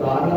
12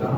4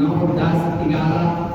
9, 10, 11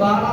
12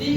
3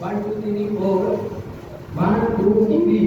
1 2 3 4 1 2 3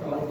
4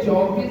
24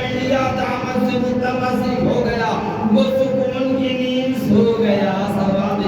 پکڑ لیا دامن سے متمسک ہو گیا وہ سکون کی نیند سو گیا ثواب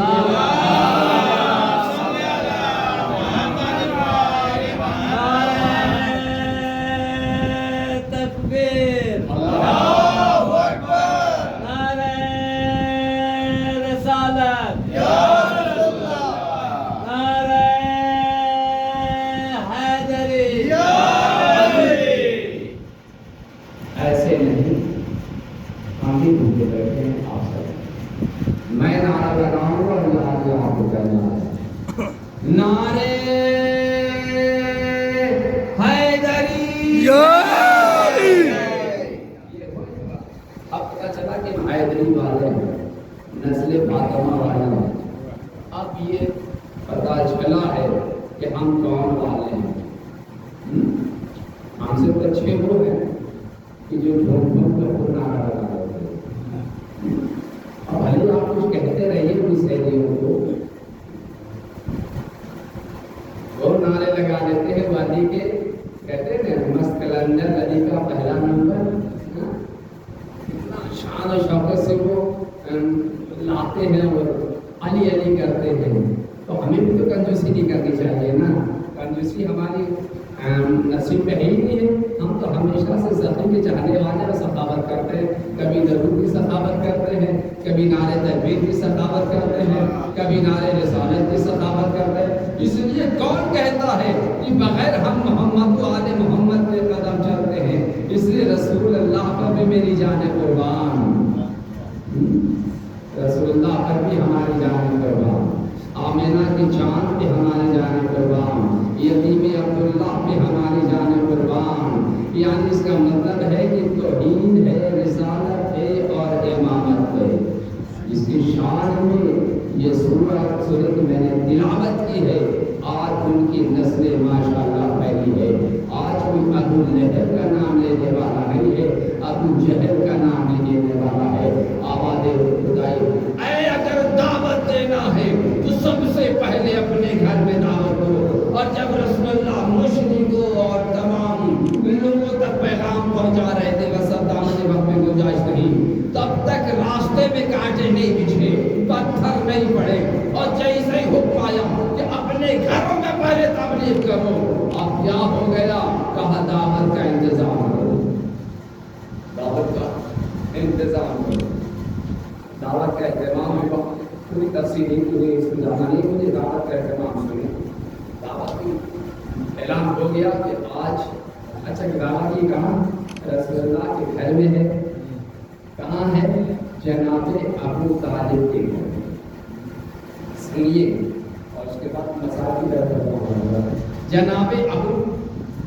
جناب ابو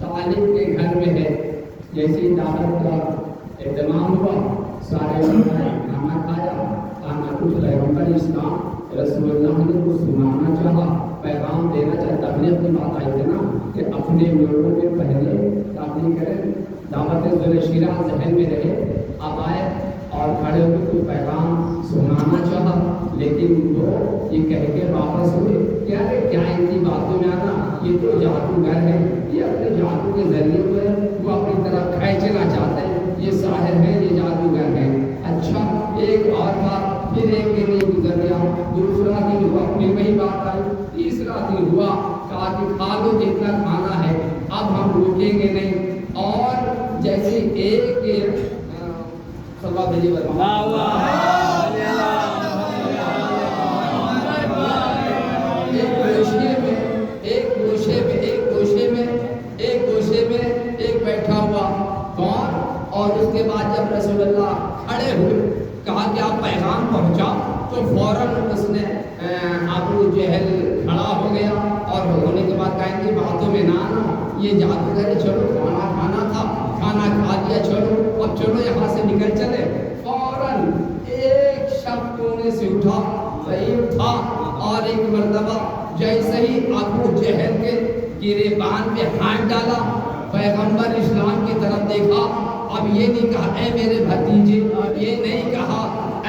طالب کے گھر میں ہے. جیسی دعوت کا اہتمام ہوا سارے لوگوں نے کھانا کھایا. کھانا کچھ پیغمبر اسلام رسول اللہ نے کو سنانا چاہا, پیغام دینا چاہا. تبلیغ کی بات آئی ہے نا کہ اپنے لوگوں کے پہلے تبلیغ کریں. دعوت ذوالشیرہ ذہن میں رہے. اب آئے اور کھڑے ہو کے کوئی پیغام سنانا چاہا, لیکن وہ یہ کہہ کے واپس ہوئے کہ ارے کیا ان کی باتوں میں آنا, یہ تو جادوگر ہے, یہ اپنے جادو کے ذریعے وہ اپنی طرف کھینچنا چاہتے ہیں, یہ ساحر ہے, یہ جادوگر ہے. اچھا ایک اور بات, پھر ایک دن یہ گزر گیا, دوسرا دن ہوا, پھر وہی بات آئی, تیسرا دن ہوا, کہا کہ کھا لو جتنا کھانا ہے, اب ہم روکیں گے نہیں. اور جیسے ایک صلوات بھیجیے ایک بیٹھا ہوا کون, اور اس کے بعد جب رسول اللہ کھڑے ہوئے کہا کہ آپ پیغام پہنچا, تو فوراً اس نے ابو جہل کھڑا ہو گیا اور ہونے کے بعد کہیں کہ باتوں میں نہ آنا, یہ جادوگر ہے, چلو کھانا کھانا تھا, کھانا کھا لیا, چلو اب چلو یہاں سے نکل چلے. فوراً ایک شخص کونے سے اٹھا, وہی اٹھا اور ایک مرتبہ جیسے ہی ابو جہل کے گریبان پہ ہاتھ ڈالا, پیغمبر اسلام کی طرف دیکھا. اب یہ نہیں کہا اے میرے بھتیجے, یہ نہیں کہا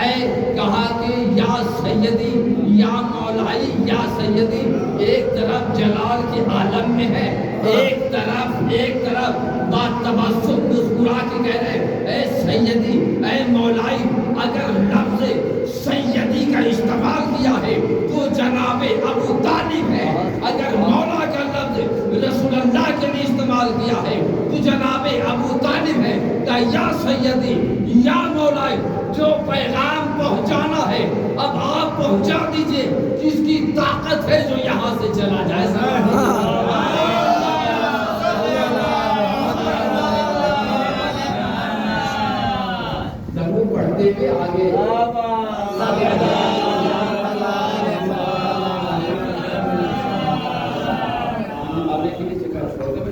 اے, کہا کہ یا سیدی یا مولائی یا سیدی. ایک طرف جلال کے عالم میں ہے, ایک طرف بات تبسم مسکرا کے کہہ رہے سیدی، اے مولائی، اگر لفظ سیدی کا استعمال کیا ہے تو جناب ابو طالب ہے، اگر مولا کا لفظ رسول اللہ کے لیے استعمال کیا ہے تو جناب ابو طالب ہے۔ کہ یا سیدی، یا مولائی، جو پیغام پہنچانا ہے اب آپ پہنچا دیجئے، جس کی طاقت ہے جو یہاں سے چلا جائے۔ درود پڑھتے ہوئے آگے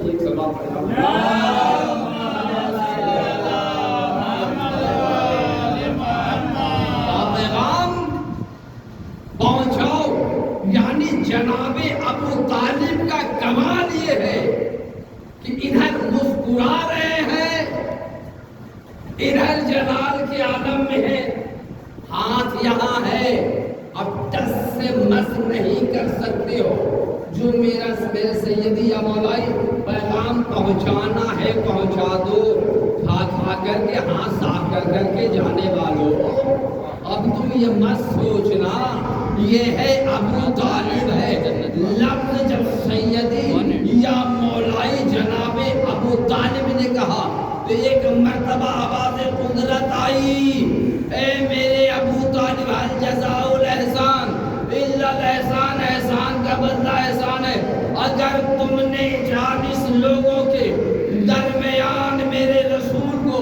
ایک سوال پہنچاؤ، یعنی جناب ابو طالب کا کمال یہ ہے کہ ادھر مسکرا رہے ہیں، ادھر جلال کے عالم میں ہے، ہاتھ یہاں ہے، اب ٹس سے مس نہیں کر سکتے ہو۔ جو میرے سیدی یا مولائی پیغام پہنچانا ہے پہنچا دو، کھا کر کے ہاتھ صاف کر کے جانے والوں۔ اب تم یہ مت سوچنا یہ ہے ابو طالب ہے، لفظ جب سیدی یا مولائی جناب ابو طالب نے کہا تو ایک مرتبہ آواز قدرت آئی، اے میرے ابو طالب، حل جزاء الاحسان الا الاحسان، احسان کا بدلہ احسان ہے۔ اگر تم نے 40 لوگوں کے درمیان میرے رسول کو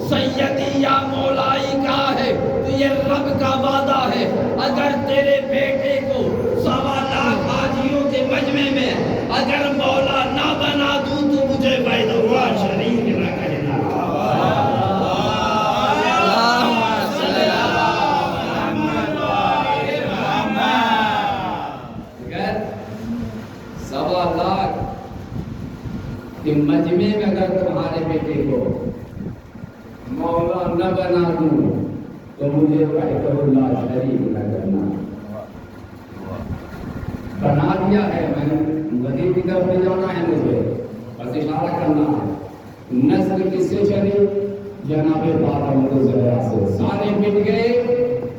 سیدی یا مولائی کہا ہے تو یہ رب کا وعدہ ہے، اگر تیرے بیٹے کو 1.25 لاکھ حاجیوں کے مجمع میں اگر مولا نہ بنا دوں تو مجھے بیت اللہ شریف نہ کہنا۔ اگر 1.25 لاکھ کے مجمع میں اگر تمہارے بیٹے کو مولا نہ بنا دوں تو مجھے بیت اللہ شریف نہ کرنا۔ بنا دیا ہے، میں نے مزید کی طرف لے جانا ہے، مجھے بس اشارہ کرنا ہے۔ نسل کس سے چلی؟ جناب فاطمہ زہرا سے۔ سارے مٹ گئے،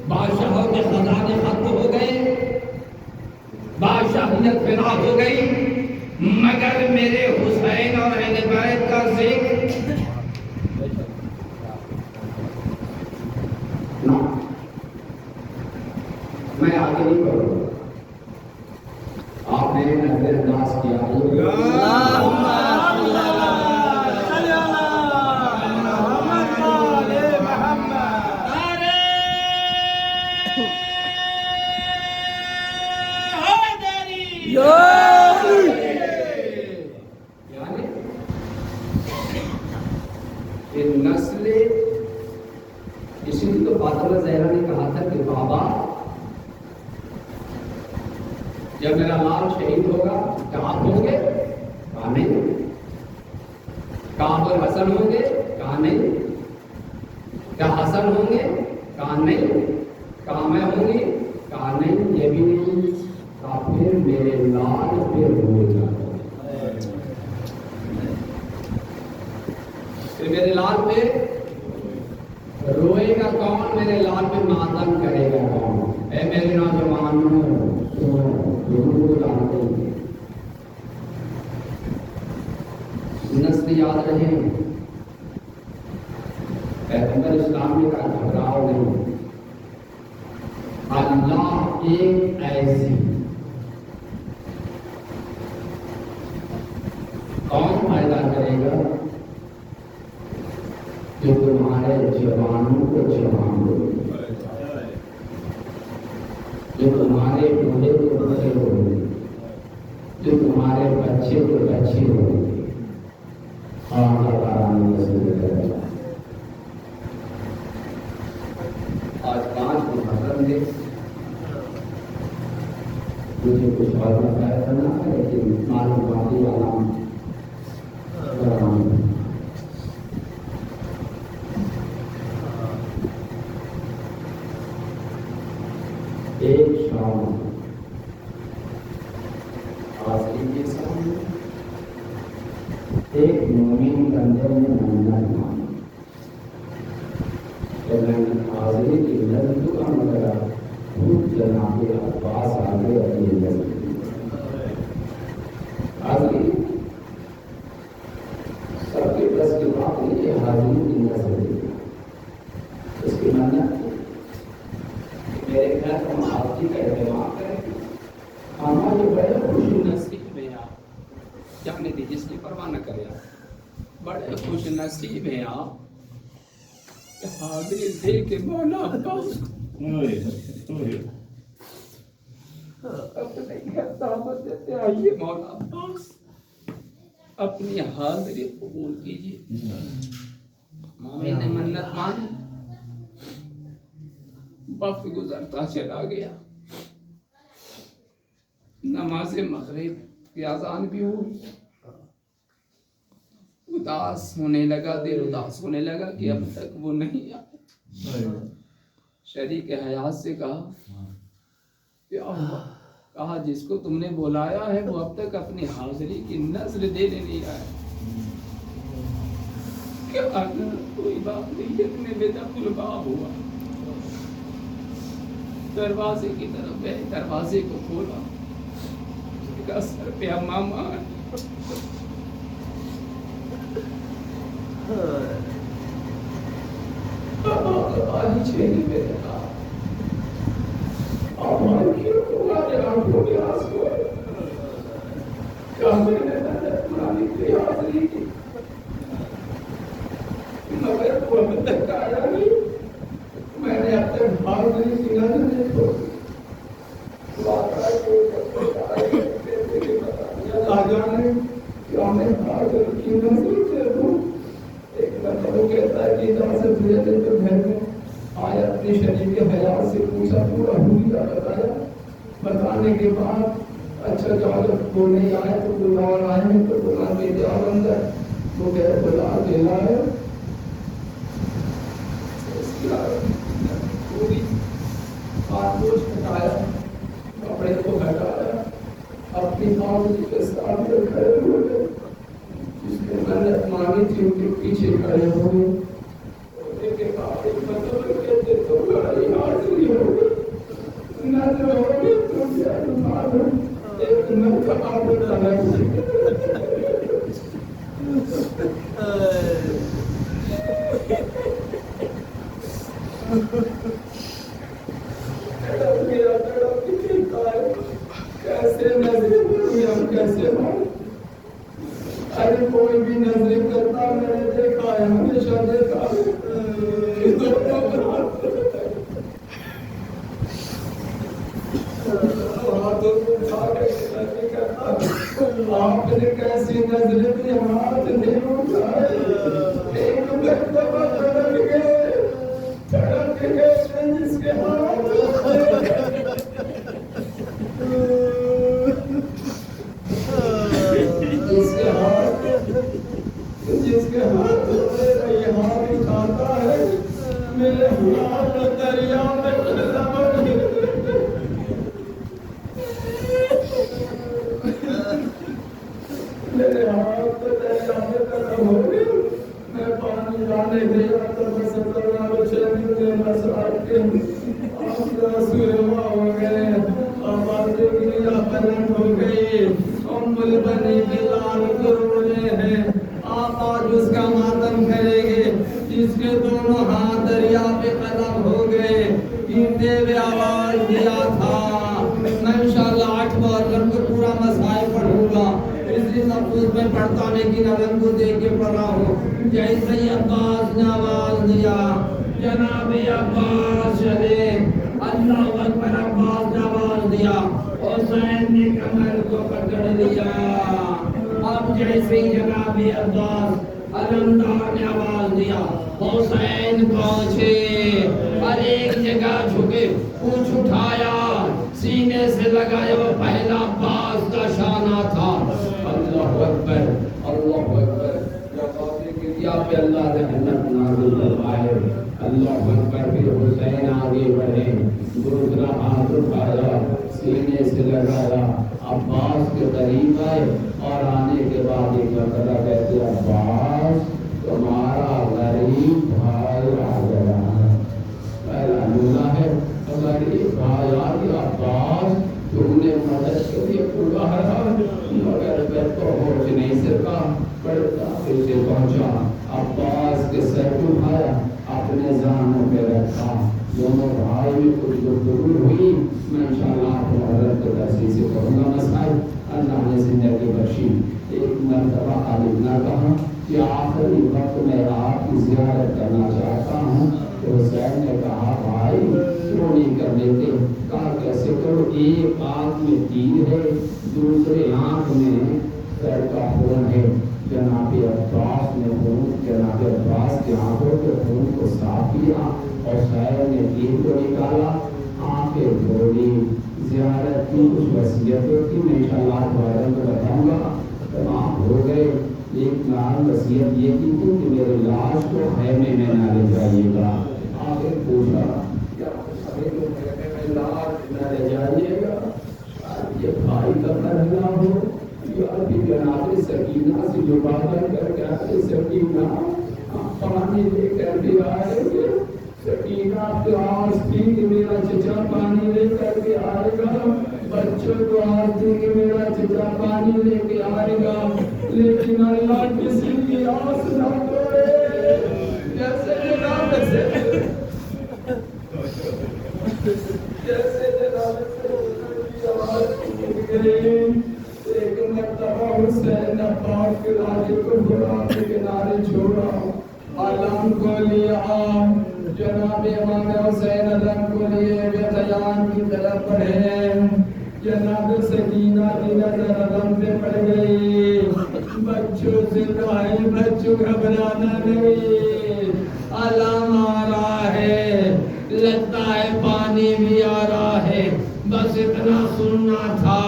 بادشاہوں کے خزانے ختم ہو گئے، بادشاہیت فنا ہو گئی، مگر میرے حسین اور اہل بیت کا ذکر میں آگے نہیں کروں گا۔ آپ نے نظر انداز کیا کہ نسل، اسی لیے تو فاطمہ زہرا نے کہا تھا کہ بابا جب میرا لال شہید ہوگا کیا آپ ہوں گے؟ کہا نہیں۔ کہا ابو الحسن ہوں گے؟ کہا نہیں۔ کیا حسن ہوں گے؟ کہا نہیں۔ کہا میں ہوں گی؟ کہا نہیں، یہ بھی نہیں۔ کہا پھر میرے لال پہ ہو جاتا، پھر میرے لال پہ روئے گا کون؟ میرے لال پہ ماتم کرے گا کون؟ اے میرے نوجوانوں نسل یاد رہے، پیغمبر اسلام نے کہا گھبراؤ نہیں، اللہ ایک ایسی قوم پیدا کرے گا جو تمہارے جوانوں کو جوان ہوگی، جو تمہارے بوڑھے کو بوڑھے ہوگی، جو تمہارے بچے کو بچے ہوگی۔ آج 5 محرم ہے، مجھے کچھ اور بتایا کرنا ہے لیکن معلوم باقی والا ایک شام آخری کے سامنے ایک مومن بندے نے منت مانی، حاضری کی نظر دینا. اس کی منت میرے گھر ہم آپ جی کا اہتمام کریں. ہمارے بڑے خوش نصیب ہیں آپ، جانے دی جس کی پرواہ نہ کرے. آپ بڑے خوش نصیب ہیں آپ کہ حاضری دے کے مولا عباس اپنے گھر دعوت دیتے. آئیے مولا عباس اپنی حاضری قبول کیجیے. مامی نے منت مانی، وقت گزرتا چلا گیا. نماز مغرب کی اذان بھی ہوئی. اداس ہونے لگا، دل اداس ہونے لگا کہ اب تک وہ نہیں آئے. شریک حیات سے کہا کیا ہوا؟ کہا جس کو تم نے بلایا ہے وہ اب تک اپنی حاضری کی نظر دینے نہیں آیا. کیا کوئی بات نہیں. اتنے میں دخل الباب ہوا، دروازے کی طرف گئے، دروازے کو کھولا، کہا سر پہ امامہ آج چھیلی میں رہا. تمہارے آنکھوں میں آنسو ہے. کیا میں نے پرانی کی حاضری کی مگر وہ اب تک آیا نہیں. میں نے اب تک حاضری کی نظر نہیں چھوڑی. کیا میں حاضر کی نظر سے دوں؟ ایک مرتبہ وہ کہتا ہے کہ اجازت دے دے تو گھر میں آیا، اپنے شریف کے حیات سے پوچھا، پورا حلیہ بتایا. بتانے کے بعد اچھا جب وہ نہیں آئے تو بلا آئے ہیں تو بلا کے جاؤ اندر. وہ کہ بلا کے لائے، پوری خاموش ہٹایا، کپڑے کو ہٹایا، اپنی حاضری کے سامنے کھڑے ہو گئے. جس نے منت مانگی تھی ان کے پیچھے کھڑے ہو گئے. ہونے کے بعد ایک مطلب کہتے تو بڑی حاضری ہو گئی، نظر ہو گئی تو کیا معلوم ایک نظر آدھر الگ سے. کیسے نظریں کروں ہم کیسے مانیں؟ ارے کوئی بھی نظریں کرتا میں نے دیکھا ہے، ہمیشہ دیکھا ہے. آپ نے کیسی نظریں بھی ہاتھ نہیں اٹھائے. ایک مرتبہ تڑپ گئے جس کے ہاتھ جس کے ہاتھ یہ ہاتھ اٹھاتا ہے میرے ہاتھ دریا میں میرے ہاتھ دریا میں ختم ہو گئے. میں پانی لانے گیا تو بس کرنا بچے مجھے بس آٹ کے سورما ہو گئے. آبادی گریا پلٹ ہو گئی. امبل بنی بلال کو رونے ہیں. آپ آج اس کا ماتم کریں گے جس کے دونوں ہاتھ دریا پہ قدم ہو گئے. پیتے ہوئے آواز دیا تھا. میں انشاءاللہ 8 بار کر کے پورا مسائل پڑھوں گا. اس لیے محفوظ میں پڑھتا لیکن علم کو دیکھ کے پڑھا ہوں. جیسے عباس نے آواز دیا جناب عباس چلے. اللہ اکبر. عباس نے آواز دیا. حسین نے کمر کو پکڑ لیا. اب جیسے ہی جناب عباس علمدار نے آواز دیا حسین پہنچے اور ایک جگہ جھکے پوچھ اٹھایا سینے سے لگایا. وہ پہلا عباس کا شانہ تھا. اللہ اکبر اللہ اکبر. یا پہ اللہ رحمت نازل فرمائے. اللہ اکبر. پھر حسین آگے بڑھے، دوسرا ہاتھ اٹھایا، سینے سے لگایا، عباس کے قریب آئے اور آنے کے بعد ایک مرتبہ کہتے عباس تمہارا غریب بھائی آ گیا. پہلا جملہ ہے غریب بھائی آ گیا. عباس تم نے مدد کے لیے پکارا مگر میں پہنچ نہیں سکا. بڑے تاخیر سے پہنچا. عباس کے دونوں بھائی میں کچھ گفتگو ہوئی، میں انشاءاللہ حضرت کو تحصیل سے کروں گا مسائل۔ اللہ نے زندگی بخشی۔ ایک مرتبہ خالد نے کہا کہ آخری وقت میں آپ کی زیارت کرنا چاہتا ہوں، تو حسین نے کہا بھائی کیوں نہیں کر لیتے؟ کہا کیسے کرو؟ ایک آنکھ میں تیر ہے، دوسرے آنکھ میں سر کا خون ہے، جناب عباس نے خون، جناب عباس کی آنکھوں کے خون کو صاف کیا اور شاعر نے تیر کو نکالا، آنکھیں دھولی، زیارت کی کچھ وصیتیں تھی، میں انشاءاللہ دوبارہ کو بتاؤں گا، تمام ہو گئے۔ ایک نام وصیت یہ کی تھی کہ میرے لاش کو خیمے میں نہ لے جائیے گا۔ آخر پوچھا کیا لاش نہ لے جائیے گا؟ یہ بھائی کا مرنا ہو یا ابھی جناب سکینہ سے جو باتیں کر کے آئے، سکینہ پانی لے کر کے آئے گے، سکینہ پیاس تھی کہ میرا چچا پانی لے کر کے آئے گا، بچوں کو آس تھی کہ میرا چچا پانی لے کے آئے گا، لیکن اللہ کسی کی آس نہ توڑے۔ جیسے جناب ایک مرتبہ حسین عباس کے راجے کو فرات کے کنارے چھوڑا، علم کو لیا، جناب امام حسین علم کو لیے بیان کی طرف بڑھے، جناب سکینہ کی نظر علم پہ پڑ گئی، بچوں سے کہا بچوں گھبرانا نہیں، علم آ رہا ہے، لگتا ہے پانی بھی آ رہا ہے، بس اتنا سننا تھا۔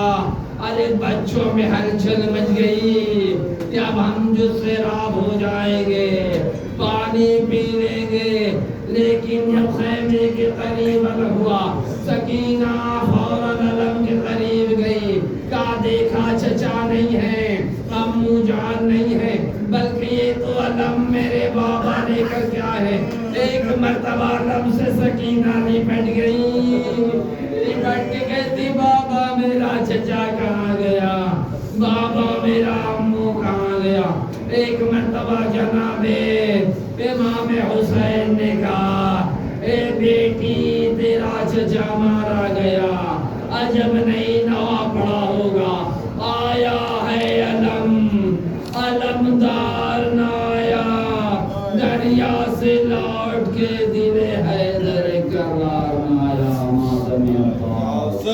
ارے بچوں میں ہلچل مچ گئی کہ اب ہم جو سیراب ہو جائیں گے، پانی پی لیں گے، لیکن جب خیمے کے قریب ہوا، سکینہ فوراً علم کے قریب گئی، کہا دیکھا چچا نہیں ہے، امو جان نہیں ہے، بلکہ یہ تو علم میرے بابا لے کر کیا ہے۔ ایک مرتبہ علم سے سکینہ لپٹ گئی، لپٹ کے کہتی بابا میرا چچا کہاں گیا، بابا میرا امو کہاں گیا۔ ایک مرتبہ جناب امام حسین نے کہا اے بیٹی تیرا چچا مارا گیا، عجب نہیں نوا پڑا ہوگا، آیا ہے علم، علمدار نہ آیا، دریا سے لوٹ کے دل حیدر قرار نہ آیا۔ ماتم عباس